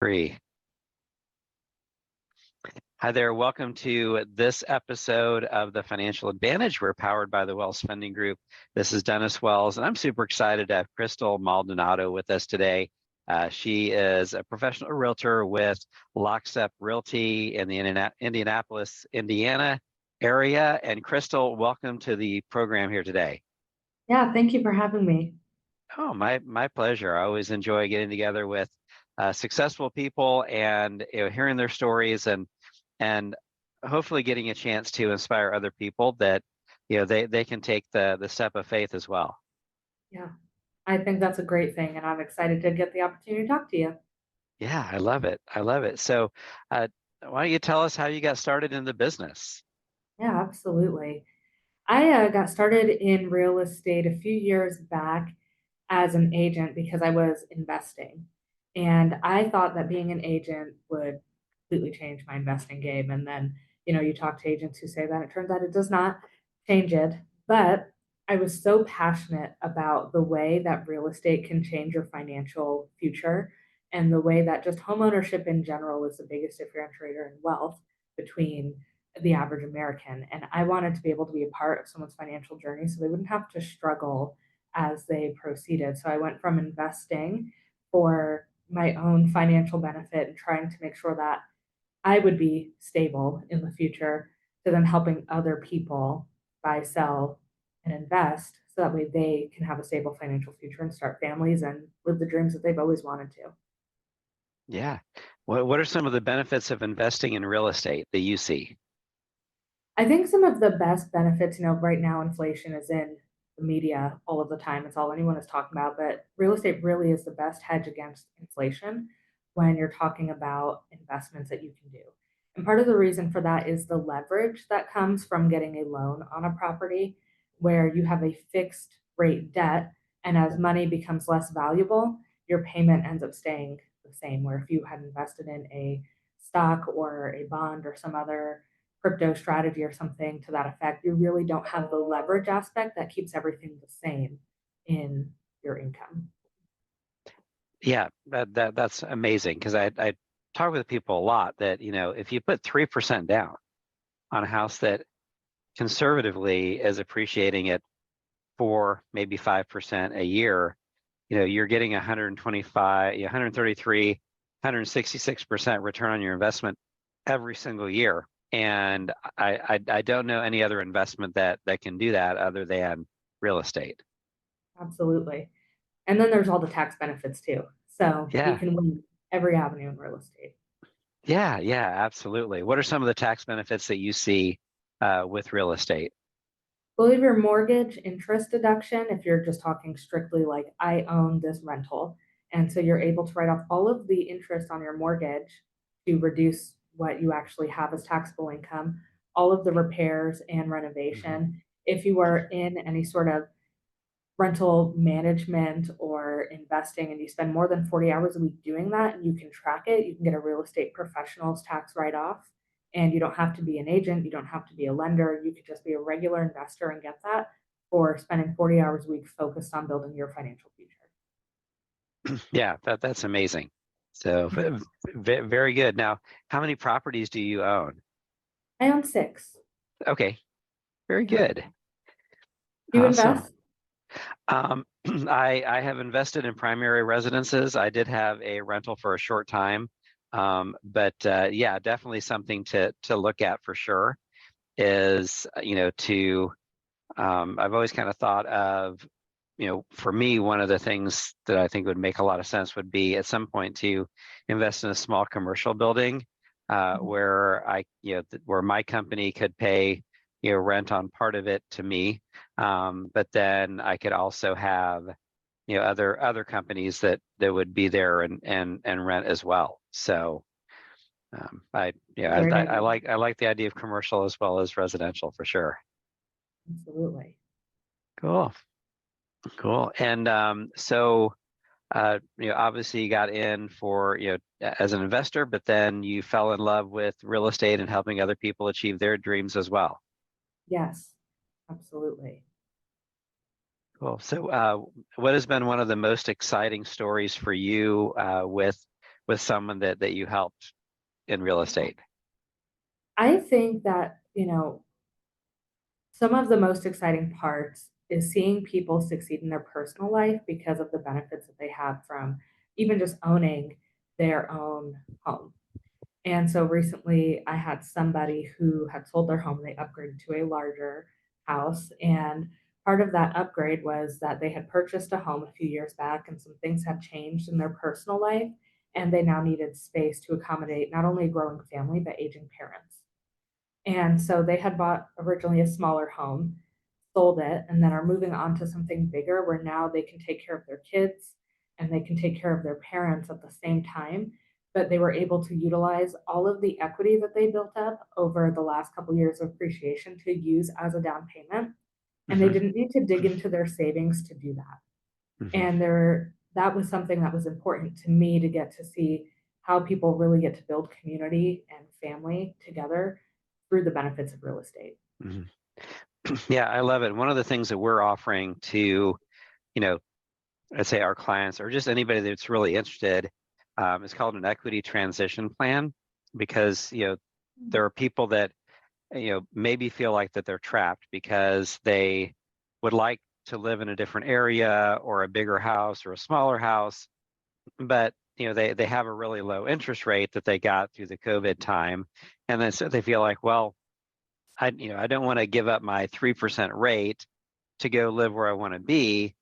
Free. Hi there. Welcome to this episode of The Financial Advantage. We're powered by the Wells Funding Group. This is Dennis Wells, and I'm super excited to have Krystal Maldonado with us today. She is a professional realtor with Lockstep Realty in the Indianapolis, Indiana area. And Krystal, welcome to the program here today. Yeah, thank you for having me. Oh, my pleasure. I always enjoy getting together with successful people and hearing their stories and hopefully getting a chance to inspire other people that they can take the step of faith as well. Yeah, I think that's a great thing, and I'm excited to get the opportunity to talk to you. Yeah, I love it. I love it. So, why don't you tell us how you got started in the business? Yeah, absolutely. I got started in real estate a few years back as an agent because I was investing. And I thought that being an agent would completely change my investing game. And then, you talk to agents who say that it turns out it does not change it. But I was so passionate about the way that real estate can change your financial future and the way that just home ownership in general is the biggest differentiator in wealth between the average American. And I wanted to be able to be a part of someone's financial journey so they wouldn't have to struggle as they proceeded. So I went from investing for my own financial benefit and trying to make sure that I would be stable in the future to then helping other people buy, sell, and invest so that way they can have a stable financial future and start families and live the dreams that they've always wanted to. Yeah. What are some of the benefits of investing in real estate that you see? I think some of the best benefits, right now inflation is in the media all of the time. It's all anyone is talking about, but real estate really is the best hedge against inflation when you're talking about investments that you can do. And part of the reason for that is the leverage that comes from getting a loan on a property where you have a fixed rate debt. And as money becomes less valuable, your payment ends up staying the same. Where if you had invested in a stock or a bond or some other crypto strategy or something to that effect, you really don't have the leverage aspect that keeps everything the same in your income. Yeah, that's amazing because I talk with people a lot that if you put 3% down on a house that conservatively is appreciating at 4, maybe 5% a year, you're getting 125, 133, 166% return on your investment every single year. And I don't know any other investment that can do that other than real estate. Absolutely. And then there's all the tax benefits too. So you Yeah, can win every avenue in real estate. yeah, absolutely. What are some of the tax benefits that you see with real estate? Believe your mortgage interest deduction, if you're just talking strictly like I own this rental. And so you're able to write off all of the interest on your mortgage to reduce what you actually have as taxable income, all of the repairs and Mhm. renovation. If you are in any sort of rental management or investing and you spend more than 40 hours a week doing that and you can track it, you can get a real estate professional's tax write off. And you don't have to be an agent, you don't have to be a lender, you could just be a regular investor and get that for spending 40 hours a week focused on building your financial future. Yeah, that's amazing. So very good. Now, how many properties do you own? I own six. Okay, very Yeah. good. Do you Awesome. invest? Um, I have invested in primary residences. I did have a rental for a short time, but yeah, definitely something to look at for sure. Is to I've always kind of thought of for me, one of the things that I think would make a lot of sense would be at some point to invest in a small commercial building where where my company could pay rent on part of it to me, but then I could also have other companies that would be there and rent as well. So Great I idea. like the idea of commercial as well as residential for sure. Absolutely. Cool. Cool. And so, obviously you got in for, as an investor, but then you fell in love with real estate and helping other people achieve their dreams as well. Yes, absolutely. Cool. So, what has been one of the most exciting stories for you with with someone that you helped in real estate? I think that, some of the most exciting parts is seeing people succeed in their personal life because of the benefits that they have from even just owning their own home. And so recently I had somebody who had sold their home, they upgraded to a larger house. And part of that upgrade was that they had purchased a home a few years back and some things had changed in their personal life. And they now needed space to accommodate not only a growing family, but aging parents. And so they had bought originally a smaller home, sold it, and then are moving on to something bigger where now they can take care of their kids and they can take care of their parents at the same time. But they were able to utilize all of the equity that they built up over the last couple years of appreciation to use as a down payment. And they Hmm. didn't need to dig into their savings to do that. Hmm. And that was something that was important to me to get to see how people really get to build community and family together through the benefits of real estate. Hmm. Yeah, I love it. One of the things that we're offering to, you know, let's say our clients or just anybody that's really interested, is called an equity transition plan, because there are people that maybe feel like that they're trapped because they would like to live in a different area or a bigger house or a smaller house, but they have a really low interest rate that they got through the COVID time, and then so they feel like, well, I don't want to give up my 3% rate to go live where I want to be.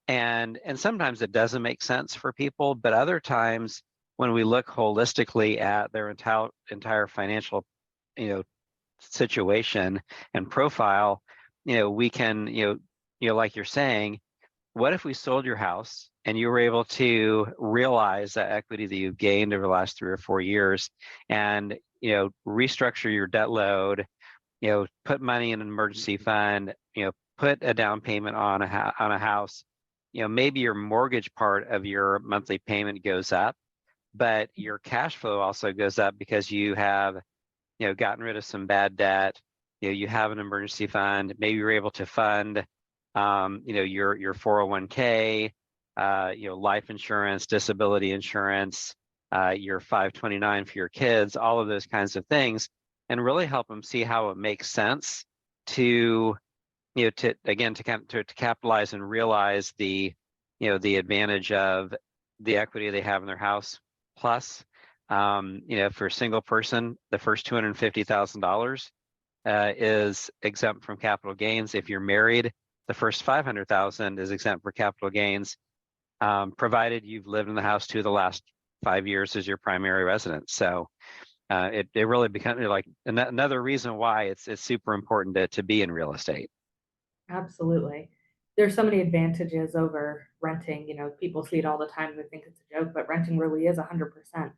And sometimes it doesn't make sense for people, but other times when we look holistically at their entire financial, you know, situation and profile, we can, like you're saying, what if we sold your house and you were able to realize that equity that you've gained over the last 3 or 4 years, and restructure your debt load, put money in an emergency fund, put a down payment on a house. Maybe your mortgage part of your monthly payment goes up, but your cash flow also goes up because you have, gotten rid of some bad debt. You have an emergency fund. Maybe you're able to fund, your 401k, life insurance, disability insurance, your 529 for your kids, all of those kinds of things, and really help them see how it makes sense to, to again, to capitalize and realize the, the advantage of the equity they have in their house. Plus, for a single person, the first $250,000 is exempt from capital gains. If you're married, the first 500,000 is exempt for capital gains, provided you've lived in the house the last 5 years as your primary residence. So it really becomes like another reason why it's super important to be in real estate. Absolutely. There's so many advantages over renting. People see it all the time. They think it's a joke, but renting really is 100%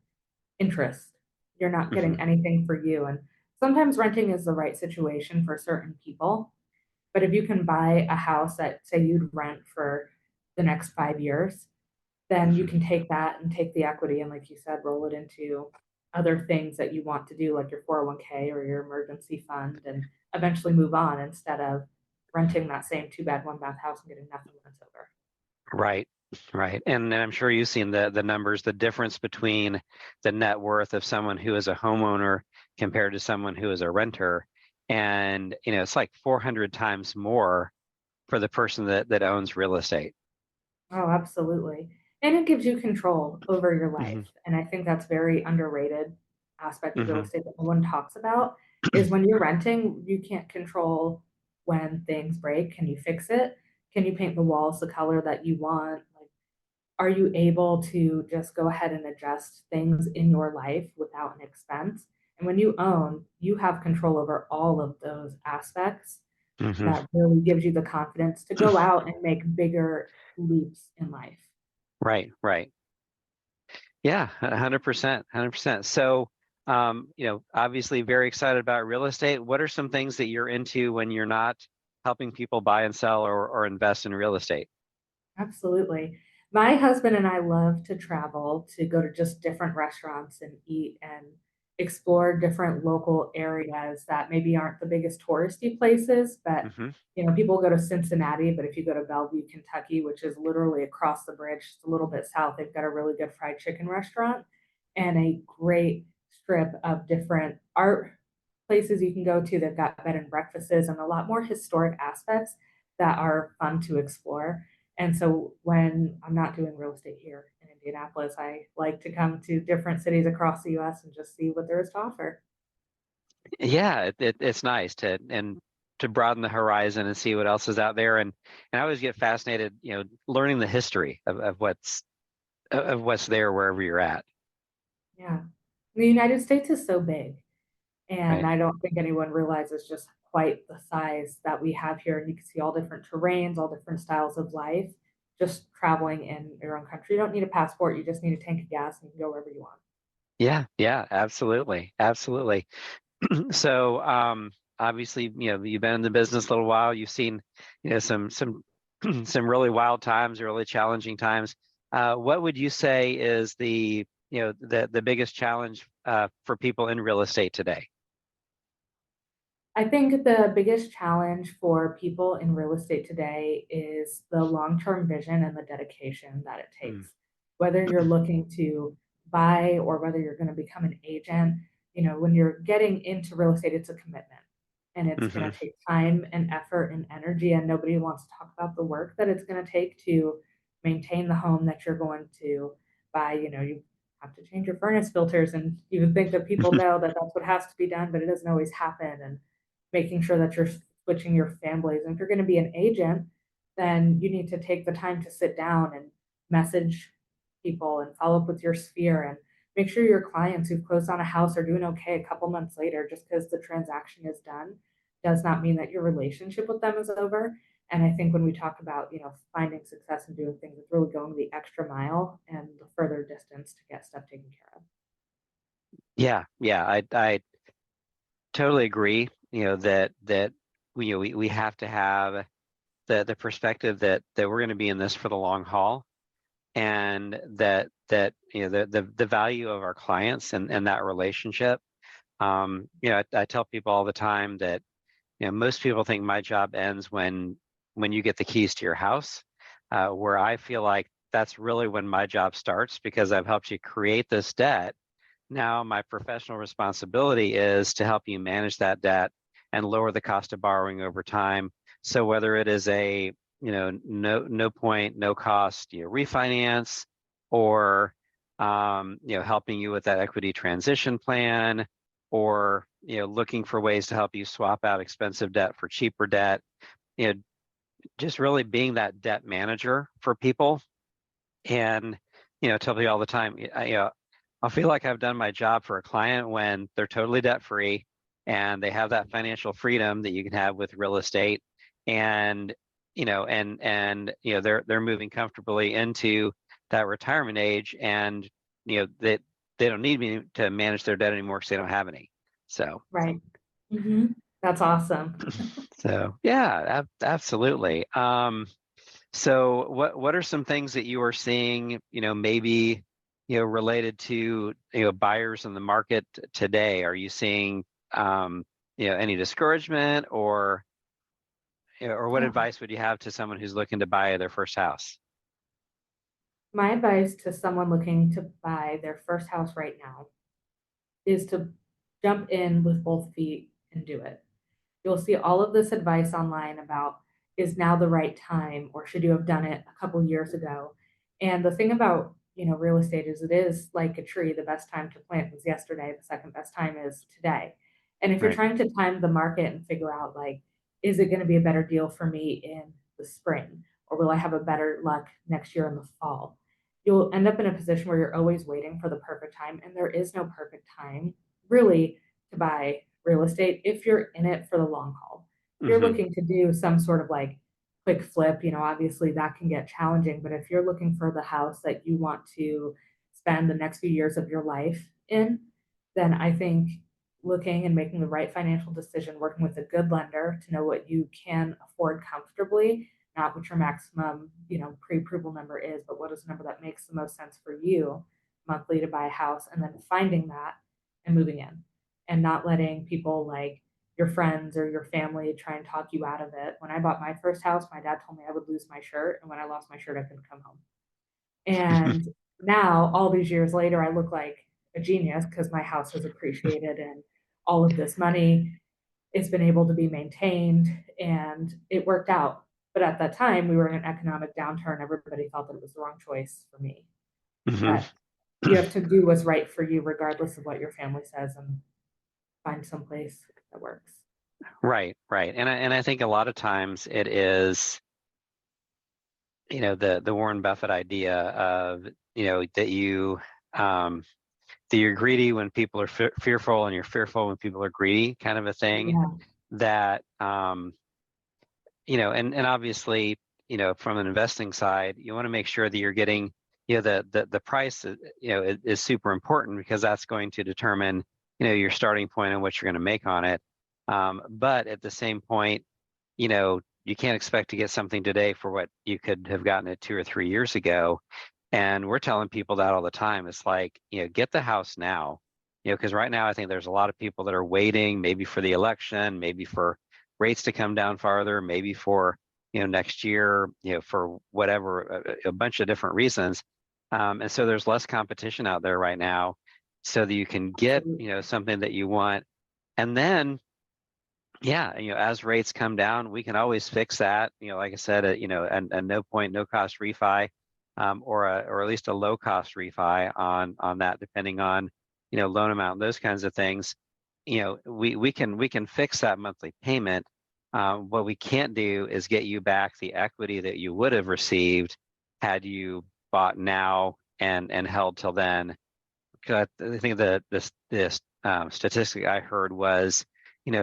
interest. You're not Hmm. getting anything for you. And sometimes renting is the right situation for certain people. But if you can buy a house that, say, you'd rent for the next 5 years, then you Hmm. can take that and take the equity and, like you said, roll it into other things that you want to do, like your 401k or your emergency fund, and eventually move on instead of renting that same two bed, one bath house and getting nothing left over. Right, right. And I'm sure you've seen the numbers, the difference between the net worth of someone who is a homeowner compared to someone who is a renter. And, it's like 400 times more for the person that owns real estate. Oh, absolutely. And it gives you control over your Hmm. life. And I think that's very underrated aspect of real Hmm. estate that no one talks about is when you're renting, you can't control when things break. Can you fix it? Can you paint the walls the color that you want? Like, are you able to just go ahead and adjust things in your life without an expense? And when you own, you have control over all of those aspects Hmm. that really gives you the confidence to go out and make bigger leaps in life. Right, right. Yeah, 100%, 100%. So, obviously very excited about real estate. What are some things that you're into when you're not helping people buy and sell or invest in real estate? Absolutely. My husband and I love to travel to go to just different restaurants and eat and explore different local areas that maybe aren't the biggest touristy places, but Hmm. people go to Cincinnati, but if you go to Bellevue, Kentucky, which is literally across the bridge, just a little bit south, they've got a really good fried chicken restaurant. and a great strip of different art places you can go to. They've got bed and breakfasts and a lot more historic aspects that are fun to explore. And so when I'm not doing real estate here in Indianapolis, I like to come to different cities across the US and just see what there is to offer. Yeah, it's nice to broaden the horizon and see what else is out there. And I always get fascinated, learning the history of what's there wherever you're at, Yeah. The United States is so big, and right? I don't think anyone realizes just quite the size that we have here. And you can see all different terrains, all different styles of life just traveling in your own country. You don't need a passport, you just need a tank of gas and you can go wherever you want. Yeah, yeah, absolutely, absolutely. So, obviously, you've been in the business a little while. You've seen, some some really wild times, really challenging times. What would you say is the biggest challenge for people in real estate today? I think the biggest challenge for people in real estate today is the long-term vision and the dedication that it Mm. takes. Whether you're looking to buy or whether you're going to become an agent, when you're getting into real estate, it's a commitment and it's going Hmm. to take time and effort and energy. And nobody wants to talk about the work that it's going to take to maintain the home that you're going to buy. You have to change your furnace filters, and you would think that people know that that's what has to be done, but it doesn't always happen. And making sure that you're switching your families. And if you're going to be an agent, then you need to take the time to sit down and message people and follow up with your sphere and make sure your clients who've closed on a house are doing okay a couple months later. Just because the transaction is done does not mean that your relationship with them is over. And I think when we talk about, finding success and doing things, it's really going the extra mile and the further distance to get stuff taken care of. Yeah, yeah, I totally agree. That we have to have the perspective that we're going to be in this for the long haul, and that the value of our clients and that relationship. I tell people all the time that most people think my job ends when you get the keys to your house, where I feel like that's really when my job starts because I've helped you create this debt. Now my professional responsibility is to help you manage that debt and lower the cost of borrowing over time. So whether it is a no point, no cost refinance, or helping you with that equity transition plan, or looking for ways to help you swap out expensive debt for cheaper debt, you know just really being that debt manager for people. And tell me all the time, I'll feel like I've done my job for a client when they're totally debt free and they have that financial freedom that you can have with real estate. And they're moving comfortably into that retirement age, and that they don't need me to manage their debt anymore because they don't have any. So Right. Hmm. That's awesome. so yeah, absolutely. So what are some things that you are seeing, maybe, related to, buyers in the market today? Are you seeing, any discouragement, or what Yeah. advice would you have to someone who's looking to buy their first house? My advice to someone looking to buy their first house right now is to jump in with both feet and do it. You'll see all of this advice online about is now the right time or should you have done it a couple years ago. And the thing about, real estate is it is like a tree. The best time to plant was yesterday. The second best time is today. And if you're Right. trying to time the market and figure out like, is it going to be a better deal for me in the spring or will I have a better luck next year in the fall? You'll end up in a position where you're always waiting for the perfect time. And there is no perfect time really to buy real estate if you're in it for the long haul. If you're Hmm. looking to do some sort of like quick flip, obviously that can get challenging. But if you're looking for the house that you want to spend the next few years of your life in, then I think looking and making the right financial decision, working with a good lender to know what you can afford comfortably, not what your maximum, pre-approval number is, but what is the number that makes the most sense for you monthly to buy a house, and then finding that and moving in and not letting people like your friends or your family try and talk you out of it. When I bought my first house, my dad told me I would lose my shirt. And when I lost my shirt, I couldn't come home. And now, all these years later, I look like a genius because my house has appreciated and all of this money it's been able to be maintained and it worked out. But at that time, we were in an economic downturn. Everybody thought that it was the wrong choice for me. Hmm. But you have to do what's right for you, regardless of what your family says, and find some place that works. Right, right. And I think a lot of times it is, the Warren Buffett idea of, um, that you're greedy when people are fearful and you're fearful when people are greedy, kind of a thing Yeah, that, and obviously, from an investing side, you want to make sure that you're getting, the price, is super important because that's going to determine, your starting point and what you're going to make on it. But at the same point, you can't expect to get something today for what you could have gotten it 2 or 3 years ago. And we're telling people that all the time. It's like, get the house now, because right now I think there's a lot of people that are waiting, maybe for the election, maybe for rates to come down farther, maybe for, next year, for whatever, a bunch of different reasons. And so there's less competition out there right now so that you can get, absolutely. something that you want. And then, yeah, as rates come down, we can always fix that. Like I said, a no point, no cost refi, or at least a low cost refi on that, depending on, loan amount, those kinds of things. We can fix that monthly payment. What we can't do is get you back the equity that you would have received had you bought now and held till then. 'Cause I think this statistic I heard was,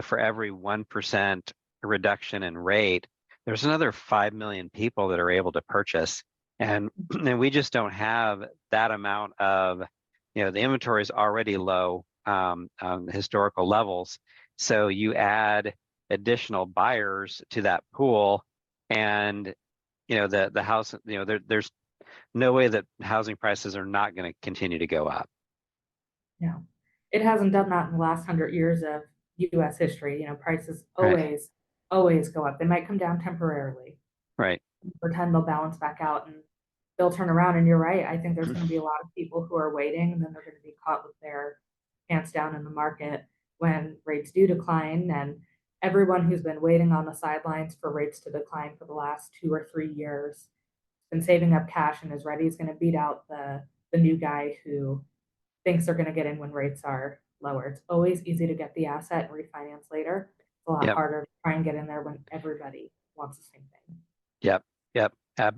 for every 1% reduction in rate, there's another 5 million people that are able to purchase. And, and we just don't have that amount of, the inventory is already low on historical levels. So you add additional buyers to that pool and, the house, there's no way that housing prices are not going to continue to go up. No, it hasn't done that in the last 100 years of U.S. history. Prices Right, always go up. They might come down temporarily, right. pretend they'll balance back out and they'll turn around. And you're right. I think there's going to be a lot of people who are waiting and then they're going to be caught with their pants down in the market when rates do decline. And everyone who's been waiting on the sidelines for rates to decline for the last 2 or 3 years been saving up cash and is ready is going to beat out the new guy who thinks they're going to get in when rates are lower. It's always easy to get the asset and refinance later. It's a lot Yep, harder to try and get in there when everybody wants the same thing. yep, yep.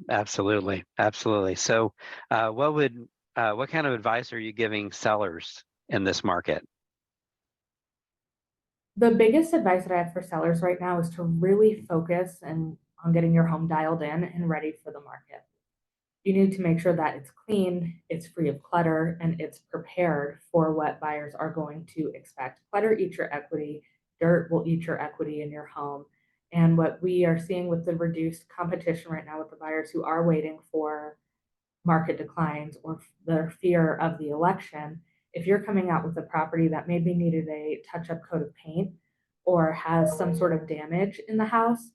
Absolutely, absolutely. So, what kind of advice are you giving sellers in this market? The biggest advice that I have for sellers right now is to really focus and on getting your home dialed in and ready for the market. You need to make sure that it's clean, it's free of clutter, and it's prepared for what buyers are going to expect. Clutter eats your equity, dirt will eat your equity in your home. And what we are seeing with the reduced competition right now with the buyers who are waiting for market declines or the fear of the election, if you're coming out with a property that maybe needed a touch up coat of paint or has some sort of damage in the house,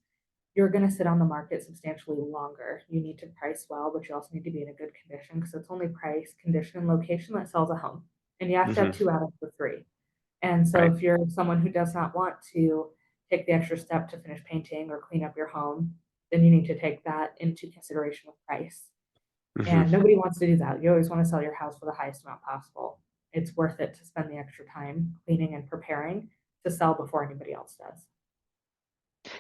you're going to sit on the market substantially longer. You need to price well, but you also need to be in a good condition because it's only price, condition, and location that sells a home. And you have to Hmm. have two out of the three. And so Right. if you're someone who does not want to take the extra step to finish painting or clean up your home, then you need to take that into consideration with price. Hmm. And nobody wants to do that. You always want to sell your house for the highest amount possible. It's worth it to spend the extra time cleaning and preparing to sell before anybody else does.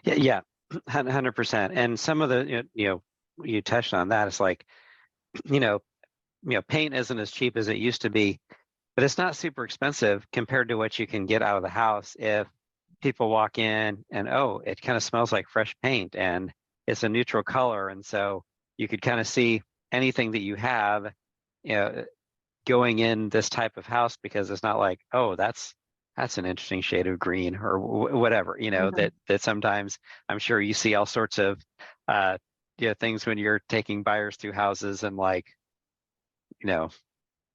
Yeah, yeah, 100%. And some of the, you touched on that. It's like, you know, paint isn't as cheap as it used to be, but it's not super expensive compared to what you can get out of the house if people walk in and, oh, it kind of smells like fresh paint and it's a neutral color. And so you could kind of see anything that you have, you know, going in this type of house because it's not like, oh, that's an interesting shade of green or whatever, Mhm. that sometimes I'm sure you see all sorts of uh things when you're taking buyers through houses and like, you know,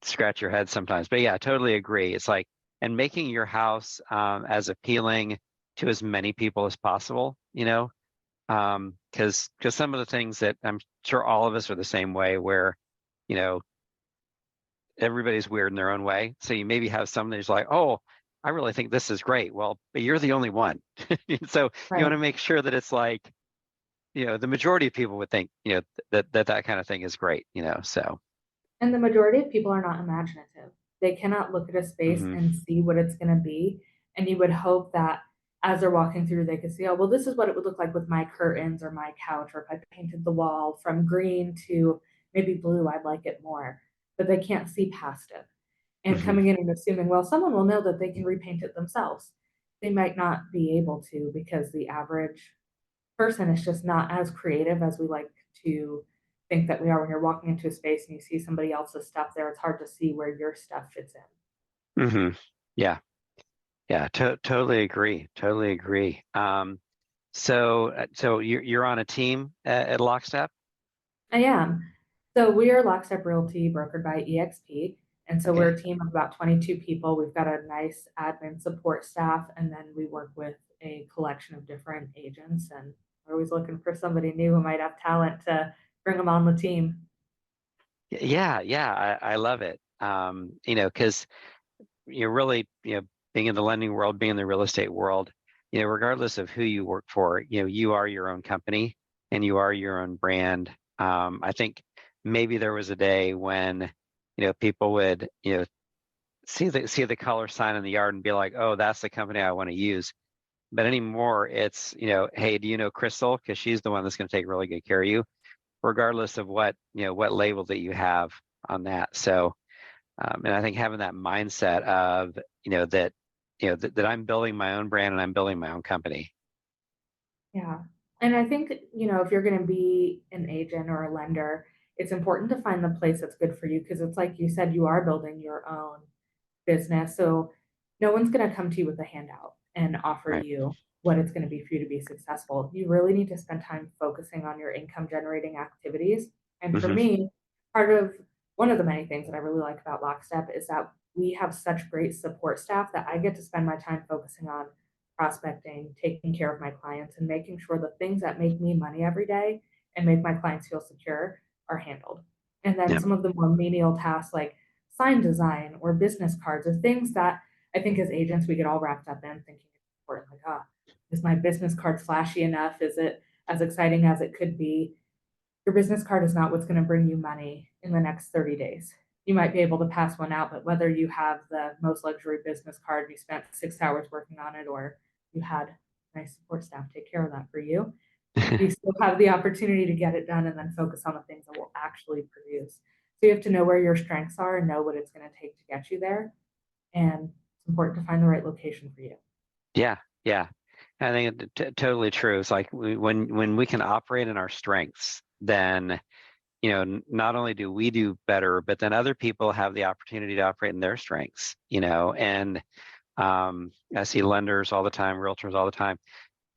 scratch your head sometimes. But yeah, I totally agree. It's like, and making your house as appealing to as many people as possible, because some of the things that I'm sure all of us are the same way where, you know, everybody's weird in their own way. So you maybe have somebody who's like, oh, I really think this is great. Well, but you're the only one. So you want Right. to make sure that it's like, the majority of people would think, that kind of thing is great, so. And the majority of people are not imaginative. They cannot look at a space Hmm. and see what it's going to be. And you would hope that as they're walking through, they could see, oh, well, this is what it would look like with my curtains or my couch, or if I painted the wall from green to maybe blue, I'd like it more. But they can't see past it. And Hmm. coming in and assuming, well, someone will know that they can repaint it themselves. They might not be able to because the average person is just not as creative as we like to think that we are. When you're walking into a space and you see somebody else's stuff there, it's hard to see where your stuff fits in. Hmm. Yeah. Yeah. Totally agree. Totally agree. So you're on a team at Lockstep? I am. So we are Lockstep Realty brokered by EXP. And so we're Okay. a team of about 22 people. We've got a nice admin support staff, and then we work with a collection of different agents. And we're always looking for somebody new who might have talent to bring them on the team. Yeah. Yeah. I love it. Because you're really, being in the lending world, being in the real estate world, regardless of who you work for, you are your own company and you are your own brand. I think maybe there was a day when, people would, see the color sign in the yard and be like, oh, that's the company I want to use. But anymore, it's, hey, do you know Krystal? Because she's the one that's going to take really good care of you, regardless of what label that you have on that. So, and I think having that mindset of, that I'm building my own brand and I'm building my own company. Yeah. And I think, if you're going to be an agent or a lender, it's important to find the place that's good for you because it's like you said, you are building your own business. So no one's going to come to you with a handout and offer Right. you what it's going to be for you to be successful. You really need to spend time focusing on your income generating activities. And for Hmm. me, part of one of the many things that I really like about Lockstep is that we have such great support staff that I get to spend my time focusing on prospecting, taking care of my clients, and making sure the things that make me money every day and make my clients feel secure are handled. And then Yeah. some of the more menial tasks like sign design or business cards or things that I think as agents we get all wrapped up in thinking it's important, like, ah, is my business card flashy enough? Is it as exciting as it could be? Your business card is not what's going to bring you money in the next 30 days. You might be able to pass one out, but whether you have the most luxury business card, you spent 6 hours working on it, or you had nice support staff take care of that for you, you still have the opportunity to get it done and then focus on the things that will actually produce. So you have to know where your strengths are and know what it's going to take to get you there. And it's important to find the right location for you. Yeah. Yeah. I think totally true. It's like when we can operate in our strengths, then, not only do we do better, but then other people have the opportunity to operate in their strengths, and I see lenders all the time, realtors all the time,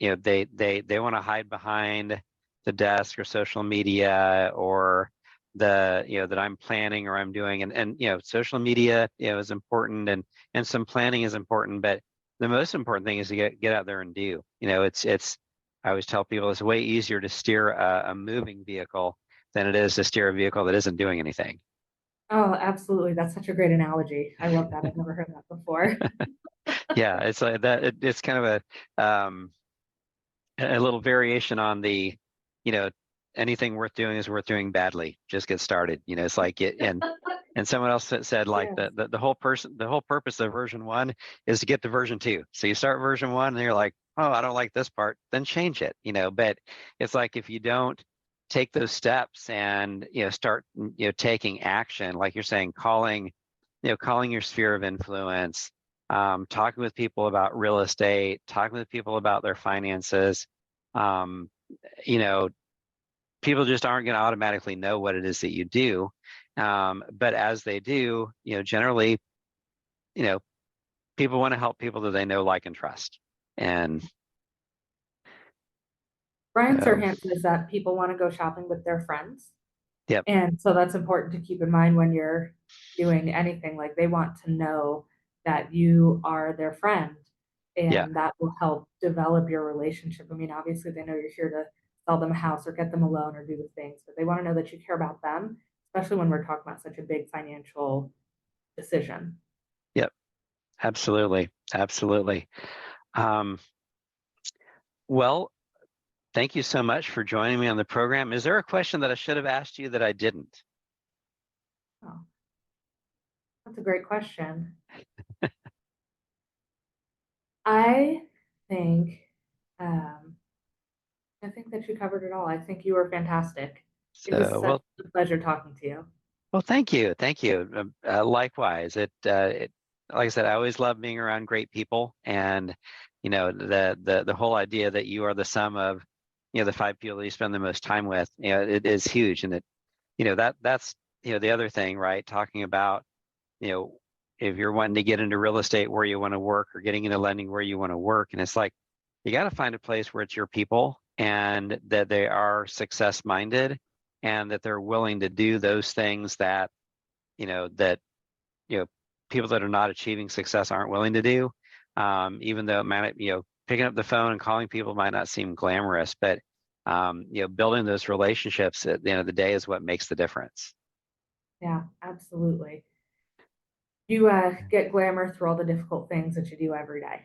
they want to hide behind the desk or social media or that I'm planning or I'm doing, and social media, is important, and some planning is important, but the most important thing is to get out there and do. It's I always tell people it's way easier to steer a moving vehicle than it is to steer a vehicle that isn't doing anything. Oh, absolutely. That's such a great analogy. I love that. I've never heard that before. Yeah, it's like that. It's kind of a little variation on the, you know, anything worth doing is worth doing badly. Just get started. It's like it, and someone else said like Yes. the whole purpose of version one is to get to version two. So you start version one and you're like, oh, I don't like this part, then change it. But it's like if you don't take those steps and start taking action, like you're saying, calling your sphere of influence, talking with people about real estate, talking with people about their finances. Um, you know, People just aren't going to automatically know what it is that you do. But as they do, generally, you know, people want to help people that they know, like, and trust. And Brian so, Serhant says that people want to go shopping with their friends. yep, And so that's important to keep in mind when you're doing anything. Like they want to know that you are their friend yeah, and that will help develop your relationship. I mean, obviously they know you're here to sell them a house or get them a loan or do the things, but they want to know that you care about them, especially when we're talking about such a big financial decision. Yep. Absolutely. Absolutely. Um, well, thank you so much for joining me on the program. Is there a question that I should have asked you that I didn't? Oh, that's a great question. I think um, I think that you covered it all. I think you were fantastic. It was So, such well, a pleasure talking to you. well, thank you. Thank you. Likewise, like I said, I always love being around great people, and the whole idea that you are the sum of, the five people you spend the most time with, it is huge, and that's the other thing, right? Talking about, you know, if you're wanting to get into real estate where you want to work, or getting into lending where you want to work, and it's like you got to find a place where it's your people and that they are success minded, and that they're willing to do those things that that you know people that are not achieving success aren't willing to do. Even though it might, picking up the phone and calling people might not seem glamorous, but building those relationships at the end of the day is what makes the difference. Yeah, absolutely. You get glamour through all the difficult things that you do every day.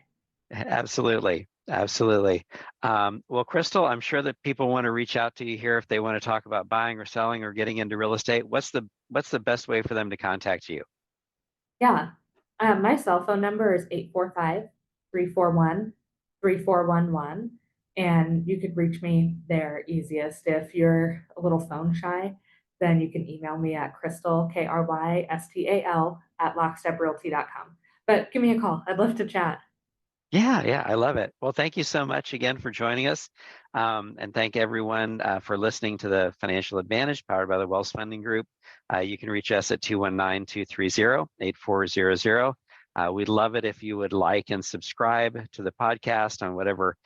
Absolutely. Absolutely. Well, Krystal, I'm sure that people want to reach out to you here if they want to talk about buying or selling or getting into real estate. What's the best way for them to contact you? Yeah. My cell phone number is 845-341-3411. And you could reach me there easiest. If you're a little phone shy, then you can email me at Krystal, Krystal, at locksteprealty.com. But give me a call. I'd love to chat. Yeah, yeah, I love it. Well, thank you so much again for joining us. And thank everyone for listening to the Financial Advantage powered by the Wells Funding Group. You can reach us at 219-230-8400. We'd love it if you would like and subscribe to the podcast on whatever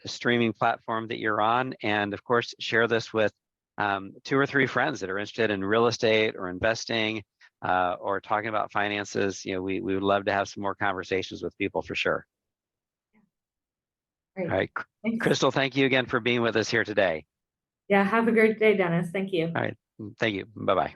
streaming platform that you're on. And of course, share this with two or three friends that are interested in real estate or investing or talking about finances. We would love to have some more conversations with people for sure. All Great. right. Thanks. Krystal, thank you again for being with us here today. Yeah, have a great day, Dennis. Thank you. All right. Thank you. Bye-bye.